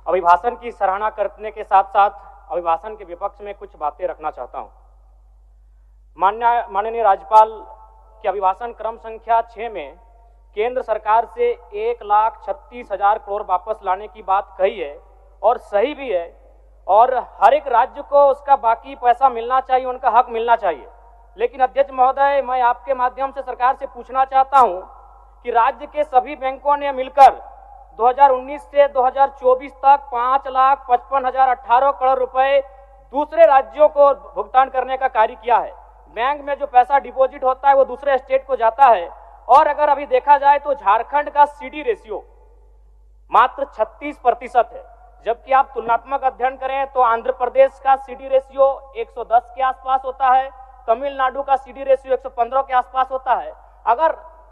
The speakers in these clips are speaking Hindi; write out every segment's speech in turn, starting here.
अभिभाषण की सराहना करने के साथ साथ अभिभाषण के विपक्ष में कुछ बातें रखना चाहता हूं। माननीय राज्यपाल के अभिभाषण क्रम संख्या 6 में केंद्र सरकार से 1,36,000 करोड़ वापस लाने की बात कही है और सही भी है, और हर एक राज्य को उसका बाकी पैसा मिलना चाहिए, उनका हक मिलना चाहिए। लेकिन अध्यक्ष महोदय, मैं आपके माध्यम से सरकार से पूछना चाहता हूं कि राज्य के सभी बैंकों ने मिलकर 2019 से 2024 तक 5,55,018 करोड़ रुपए दूसरे राज्यों को भुगतान करने का कार्य किया है। बैंक में जो पैसा डिपॉजिट होता है वो दूसरे स्टेट को जाता है, और अगर अभी देखा जाए तो झारखंड का सीडी रेशियो मात्र 36% है, जबकि आप तुलनात्मक अध्ययन करें तो आंध्र प्रदेश का सीडी रेशियो 110 के आसपास होता है, तमिलनाडु का सीडी रेशियो 115 के आसपास होता है।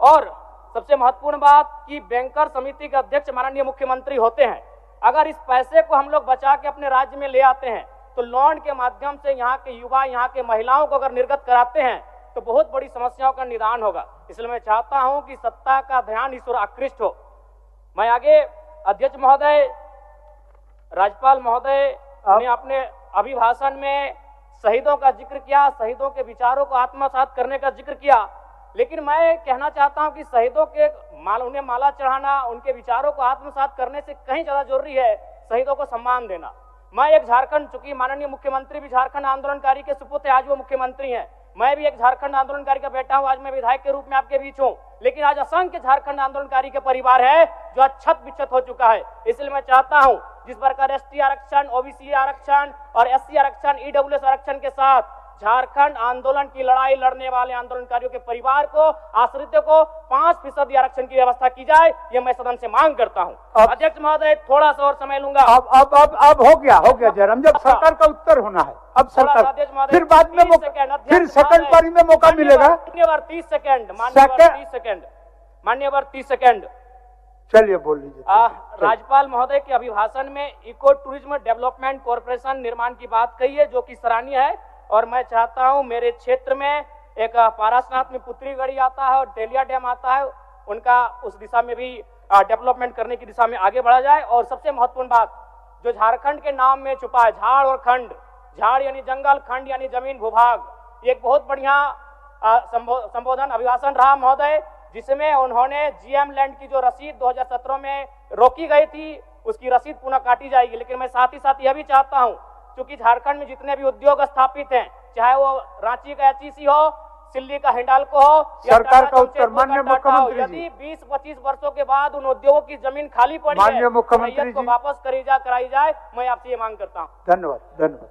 और सबसे महत्वपूर्ण बात कि बैंकर समिति के अध्यक्ष माननीय मुख्यमंत्री होते हैं। अगर इस पैसे को हम लोग बचा के अपने राज्य में ले आते हैं तो लोन के माध्यम से यहाँ के युवा, यहाँ के महिलाओं को अगर निर्गत कराते हैं तो बहुत बड़ी समस्याओं का निदान होगा। इसलिए मैं चाहता हूं कि सत्ता का ध्यान इस ओर आकृष्ट हो। मैं आगे अध्यक्ष महोदय, राज्यपाल महोदय ने अपने अभिभाषण में शहीदों का जिक्र किया, शहीदों के विचारों को आत्मसात करने का जिक्र किया, लेकिन मैं कहना चाहता हूं कि शहीदों के उन्हें माला चढ़ाना, उनके विचारों को आत्मसात करने से कहीं ज्यादा जरूरी है शहीदों को सम्मान देना। मैं एक झारखंड, चूंकि माननीय मुख्यमंत्री भी झारखंड आंदोलनकारी के सुपुत्र आज वो मुख्यमंत्री हैं, मैं भी एक झारखंड आंदोलनकारी का बेटा हूं, आज मैं विधायक के रूप में आपके बीच हूं, लेकिन आज असंख्य झारखंड आंदोलनकारी के परिवार है जो अक्षत विक्षत हो चुका है। इसलिए मैं चाहता हूं जिस प्रकार एसटी आरक्षण, ओबीसी आरक्षण और एससी आरक्षण, ईडब्ल्यूएस आरक्षण के साथ झारखंड आंदोलन की लड़ाई लड़ने वाले आंदोलनकारियों के परिवार को, आश्रितों को 5% आरक्षण की व्यवस्था की जाए, ये मैं सदन से मांग करता हूं। अध्यक्ष महोदय, थोड़ा सा और समय लूंगा। अब हो गया जयराम, जब सरकार का उत्तर होना है, अब सरकार फिर बाद में फिर सेकंड पारी में मौका मिलेगा। मान्यवर 30 सेकंड, मान्यवर 30 सेकंड। चलिए बोल लीजिए। राज्यपाल महोदय के अभिभाषण में इको टूरिज्म डेवलपमेंट कॉर्पोरेशन निर्माण की बात कही है, जो कि सराहनीय है, और मैं चाहता हूं मेरे क्षेत्र में एक पारासनाथ में पुत्री गढ़ी आता है और तेलिया डैम आता है, उनका उस दिशा में भी डेवलपमेंट करने की दिशा में आगे बढ़ा जाए। और सबसे महत्वपूर्ण बात जो झारखंड के नाम में छुपा है, झाड़ और खंड, झाड़ यानी जंगल, खंड यानी जमीन भूभाग, एक बहुत बढ़िया संबोधन अभिभाषण रहा महोदय, जिसमें उन्होंने जीएम लैंड की जो रसीद 2017 में रोकी गई थी उसकी रसीद पुनः काटी जाएगी। लेकिन मैं साथ ही साथ यह भी चाहता हूं, क्योंकि झारखंड में जितने भी उद्योग स्थापित हैं, चाहे वो रांची का एचईसी हो, सिल्ली का हिंडाल्को हो, सरकार का उत्तर माननीय मुख्यमंत्री, यदि 20-25 वर्षों के बाद उन उद्योगों की जमीन खाली पड़ी है, माननीय मुख्यमंत्री को वापस कराई जाए, मैं आपसे ये मांग करता हूँ। धन्यवाद।